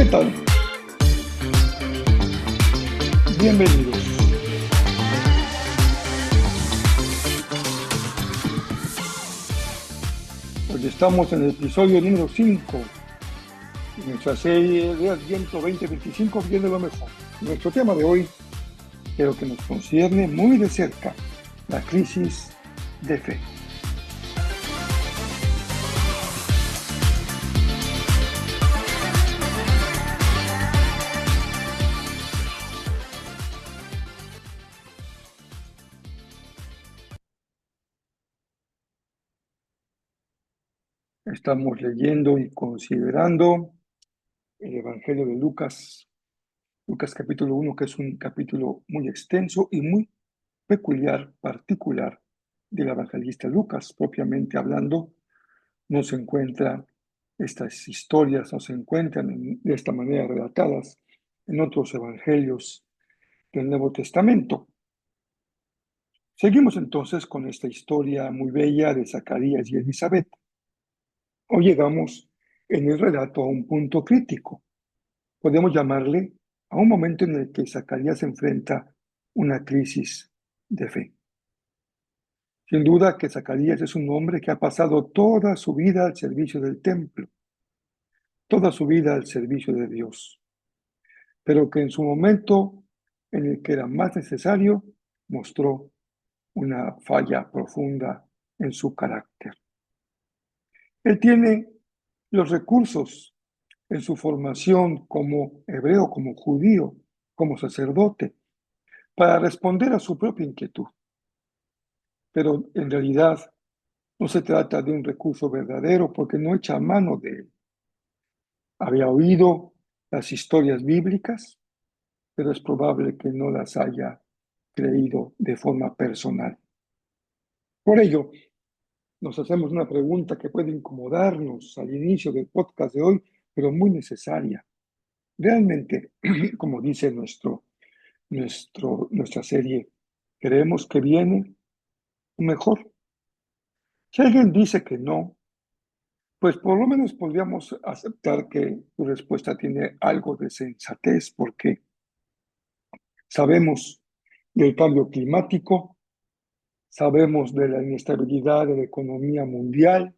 ¿Qué tal? Bienvenidos. Hoy estamos en el episodio número 5 de nuestra serie de Adviento 2025, viendo lo mejor. Nuestro tema de hoy, creo que nos concierne muy de cerca, la crisis de fe. Estamos leyendo y considerando el Evangelio de Lucas, Lucas capítulo 1, que es un capítulo muy extenso y muy peculiar, particular del evangelista Lucas. Propiamente hablando, no se encuentra estas historias, no se encuentran de esta manera relatadas en otros evangelios del Nuevo Testamento. Seguimos entonces con esta historia muy bella de Zacarías y Elizabeth. Hoy llegamos en el relato a un punto crítico. Podemos llamarle a un momento en el que Zacarías enfrenta una crisis de fe. Sin duda que Zacarías es un hombre que ha pasado toda su vida al servicio del templo, toda su vida al servicio de Dios, pero que en su momento en el que era más necesario mostró una falla profunda en su carácter. Él tiene los recursos en su formación como hebreo, como judío, como sacerdote, para responder a su propia inquietud. Pero en realidad no se trata de un recurso verdadero porque no echa mano de él. Había oído las historias bíblicas, pero es probable que no las haya creído de forma personal. Por ello, nos hacemos una pregunta que puede incomodarnos al inicio del podcast de hoy, pero muy necesaria. Realmente, como dice nuestra serie, ¿creemos que viene mejor? Si alguien dice que no, pues por lo menos podríamos aceptar que tu respuesta tiene algo de sensatez, porque sabemos del cambio climático, sabemos de la inestabilidad de la economía mundial,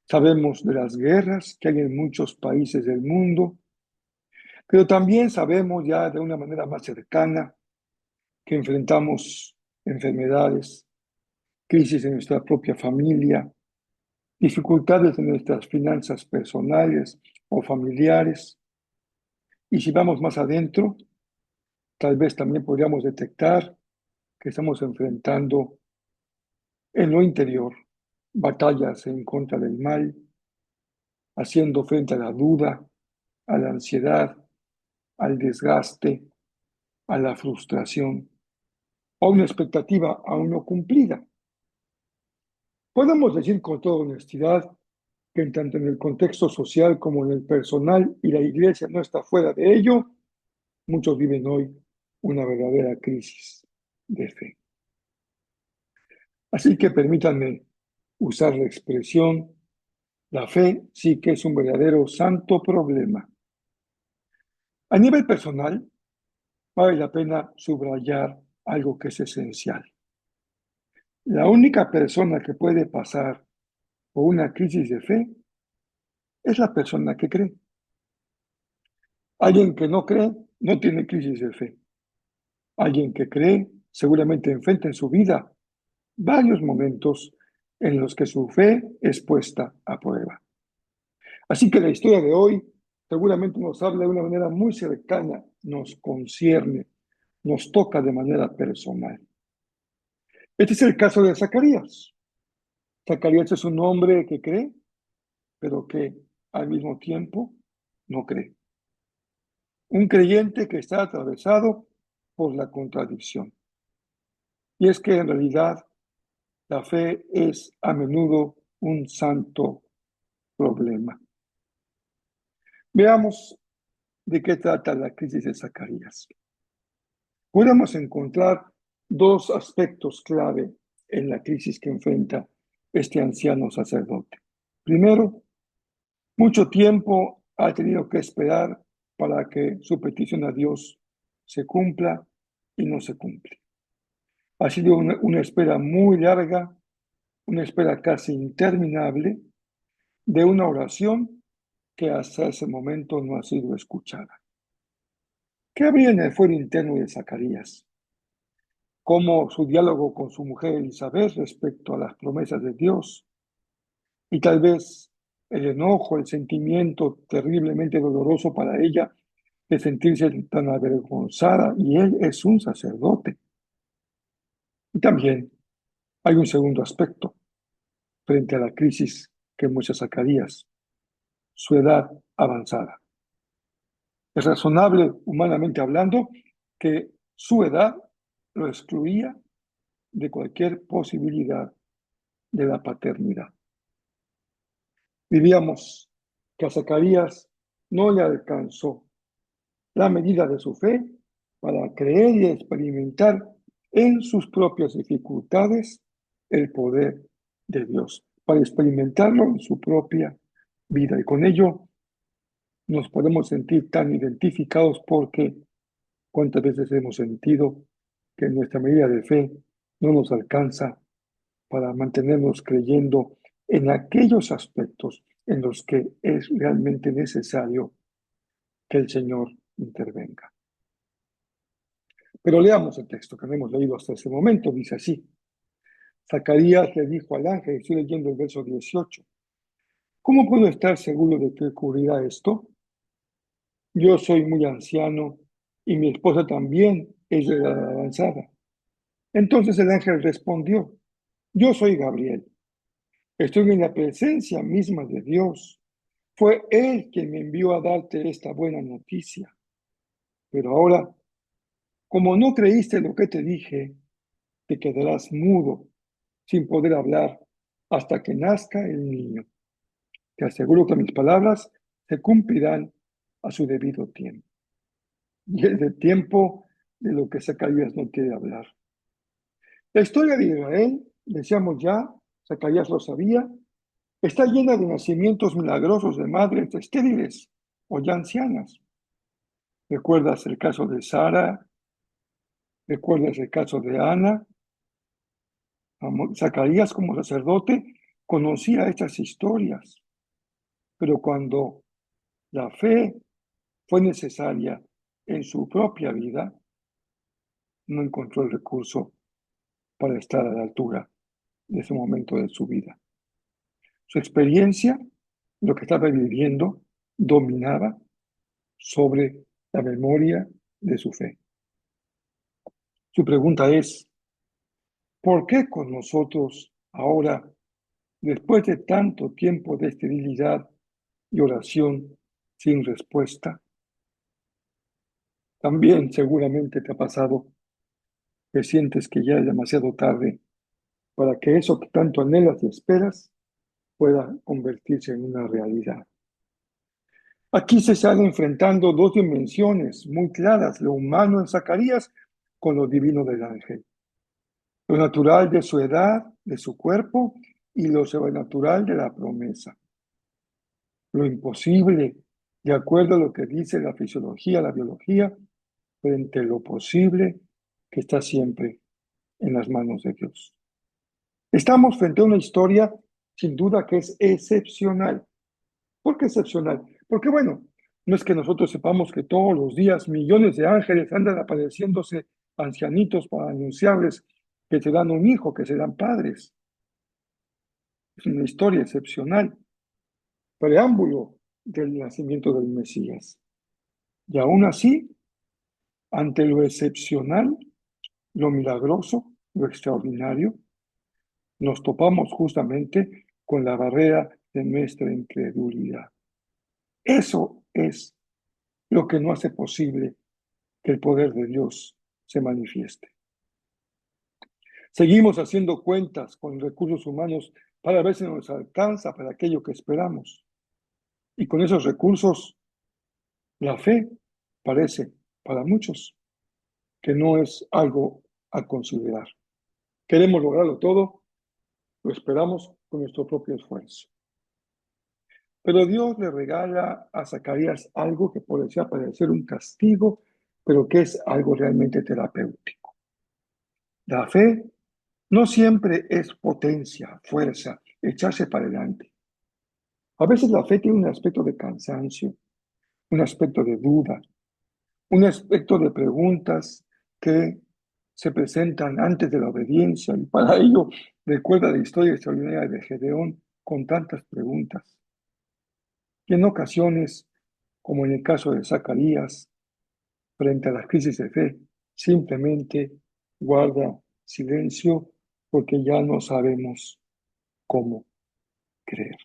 sabemos de las guerras que hay en muchos países del mundo, pero también sabemos ya de una manera más cercana que enfrentamos enfermedades, crisis en nuestra propia familia, dificultades en nuestras finanzas personales o familiares. Y si vamos más adentro, tal vez también podríamos detectar que estamos enfrentando en lo interior batallas en contra del mal, haciendo frente a la duda, a la ansiedad, al desgaste, a la frustración o a una expectativa aún no cumplida. Podemos decir con toda honestidad que tanto en el contexto social como en el personal, y la iglesia no está fuera de ello, muchos viven hoy una verdadera crisis de fe. Así que permítanme usar la expresión, la fe sí que es un verdadero santo problema. A nivel personal, vale la pena subrayar algo que es esencial. La única persona que puede pasar por una crisis de fe es la persona que cree. Alguien que no cree no tiene crisis de fe. Alguien que cree seguramente enfrenta en su vida varios momentos en los que su fe es puesta a prueba. Así que la historia de hoy seguramente nos habla de una manera muy cercana, nos concierne, nos toca de manera personal. Este es el caso de Zacarías. Zacarías es un hombre que cree, pero que al mismo tiempo no cree. Un creyente que está atravesado por la contradicción. Y es que en realidad la fe es a menudo un santo problema. Veamos de qué trata la crisis de Zacarías. Podemos encontrar dos aspectos clave en la crisis que enfrenta este anciano sacerdote. Primero, mucho tiempo ha tenido que esperar para que su petición a Dios se cumpla y no se cumple. Ha sido una espera muy larga, una espera casi interminable de una oración que hasta ese momento no ha sido escuchada. ¿Qué habría en el fuero interno de Zacarías? ¿Cómo su diálogo con su mujer Elizabeth respecto a las promesas de Dios? Y tal vez el enojo, el sentimiento terriblemente doloroso para ella de sentirse tan avergonzada, y él es un sacerdote. Y también hay un segundo aspecto frente a la crisis que muestra Zacarías, su edad avanzada. Es razonable, humanamente hablando, que su edad lo excluía de cualquier posibilidad de la paternidad. Diríamos que a Zacarías no le alcanzó la medida de su fe para creer y experimentar en sus propias dificultades el poder de Dios, para experimentarlo en su propia vida. Y con ello nos podemos sentir tan identificados porque cuántas veces hemos sentido que nuestra medida de fe no nos alcanza para mantenernos creyendo en aquellos aspectos en los que es realmente necesario que el Señor intervenga. Pero leamos el texto que no hemos leído hasta ese momento. Dice así: Zacarías le dijo al ángel, estoy leyendo el verso 18, ¿cómo puedo estar seguro de que ocurrirá esto? Yo soy muy anciano y mi esposa también es de edad avanzada. Entonces el ángel respondió, yo soy Gabriel, estoy en la presencia misma de Dios. Fue Él quien me envió a darte esta buena noticia. Pero ahora, como no creíste lo que te dije, te quedarás mudo, sin poder hablar, hasta que nazca el niño. Te aseguro que mis palabras se cumplirán a su debido tiempo. Y es el tiempo de lo que Zacarías no quiere hablar. La historia de Israel, decíamos ya, Zacarías lo sabía, está llena de nacimientos milagrosos de madres estériles o ya ancianas. ¿Recuerdas el caso de Sara? ¿Recuerdas el caso de Ana? Zacarías como sacerdote conocía estas historias, pero cuando la fe fue necesaria en su propia vida, no encontró el recurso para estar a la altura de ese momento de su vida. Su experiencia, lo que estaba viviendo, dominaba sobre la memoria de su fe. Su pregunta es, ¿por qué con nosotros ahora, después de tanto tiempo de esterilidad y oración sin respuesta? También seguramente te ha pasado que sientes que ya es demasiado tarde para que eso que tanto anhelas y esperas pueda convertirse en una realidad. Aquí se están enfrentando dos dimensiones muy claras, lo humano en Zacarías con lo divino del ángel. Lo natural de su edad, de su cuerpo, y lo sobrenatural de la promesa. Lo imposible, de acuerdo a lo que dice la fisiología, la biología, frente a lo posible que está siempre en las manos de Dios. Estamos frente a una historia sin duda que es excepcional. ¿Por qué excepcional? Porque bueno, no es que nosotros sepamos que todos los días millones de ángeles andan apareciéndose ancianitos para anunciarles que serán un hijo, que serán padres. Es una historia excepcional, preámbulo del nacimiento del Mesías. Y aún así, ante lo excepcional, lo milagroso, lo extraordinario, nos topamos justamente con la barrera de nuestra incredulidad. Eso es lo que no hace posible que el poder de Dios se manifieste. Seguimos haciendo cuentas con recursos humanos para ver si nos alcanza para aquello que esperamos. Y con esos recursos, la fe parece para muchos que no es algo a considerar. Queremos lograrlo todo, lo esperamos con nuestro propio esfuerzo. Pero Dios le regala a Zacarías algo que podría parecer un castigo, pero que es algo realmente terapéutico. La fe no siempre es potencia, fuerza, echarse para adelante. A veces la fe tiene un aspecto de cansancio, un aspecto de duda, un aspecto de preguntas que se presentan antes de la obediencia. Y para ello recuerda la historia extraordinaria de Gedeón con tantas preguntas. Y en ocasiones, como en el caso de Zacarías, frente a las crisis de fe, simplemente guarda silencio porque ya no sabemos cómo creer.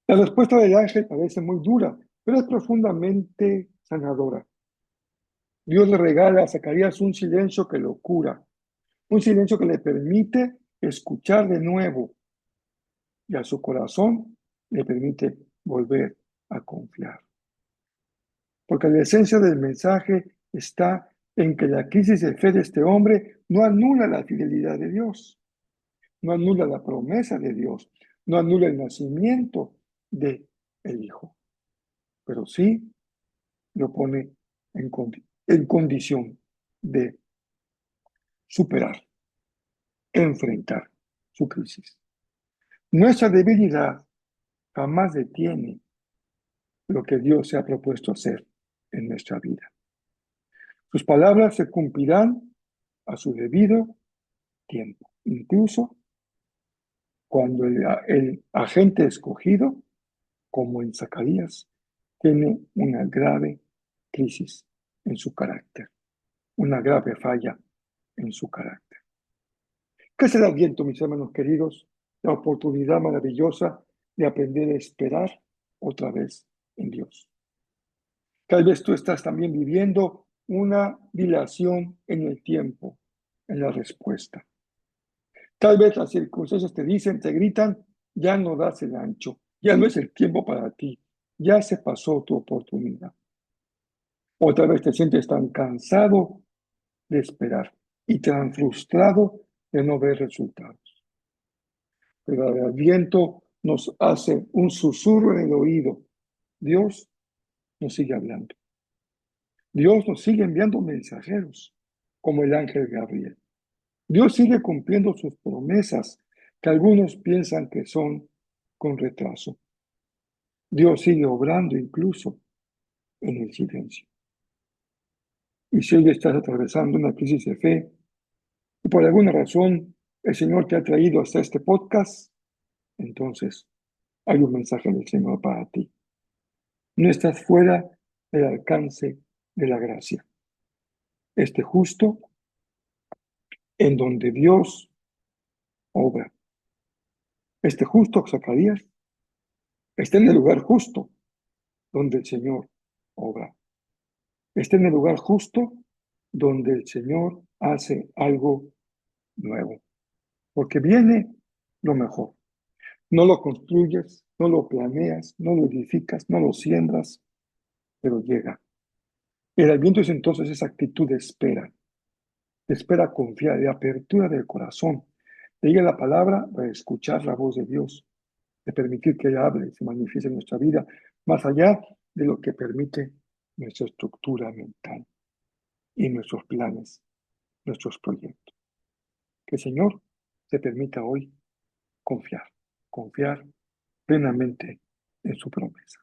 La respuesta del ángel parece muy dura, pero es profundamente sanadora. Dios le regala a Zacarías un silencio que lo cura, un silencio que le permite escuchar de nuevo y a su corazón le permite volver a confiar. Porque la esencia del mensaje está en que la crisis de fe de este hombre no anula la fidelidad de Dios, no anula la promesa de Dios, no anula el nacimiento de el Hijo, pero sí lo pone en condición de superar, enfrentar su crisis. Nuestra debilidad jamás detiene lo que Dios se ha propuesto hacer en nuestra vida. Sus palabras se cumplirán a su debido tiempo, incluso cuando el agente escogido, como en Zacarías, tiene una grave crisis en su carácter, una grave falla en su carácter. ¿Qué es el Adviento, mis hermanos queridos? La oportunidad maravillosa de aprender a esperar otra vez en Dios. Tal vez tú estás también viviendo una dilación en el tiempo, en la respuesta. Tal vez las circunstancias te dicen, te gritan, ya no das el ancho, ya no es el tiempo para ti, ya se pasó tu oportunidad. Otra vez te sientes tan cansado de esperar y tan frustrado de no ver resultados. Pero el viento nos hace un susurro en el oído. Dios nos sigue hablando. Dios nos sigue enviando mensajeros, como el ángel Gabriel. Dios sigue cumpliendo sus promesas, que algunos piensan que son con retraso. Dios sigue obrando incluso en el silencio. Y si hoy estás atravesando una crisis de fe y por alguna razón el Señor te ha traído hasta este podcast, entonces hay un mensaje del Señor para ti. No estás fuera del alcance de la gracia. Este justo en donde Dios obra. Este justo, Zacarías, está en el lugar justo donde el Señor obra. Está en el lugar justo donde el Señor hace algo nuevo. Porque viene lo mejor. No lo construyes, no lo planeas, no lo edificas, no lo siembras, pero llega. El Adviento es entonces esa actitud de espera confiada, de apertura del corazón, de ir a la palabra para escuchar la voz de Dios, de permitir que Él hable, se manifieste en nuestra vida, más allá de lo que permite nuestra estructura mental y nuestros planes, nuestros proyectos. Que el Señor te permita hoy confiar, confiar plenamente en su promesa.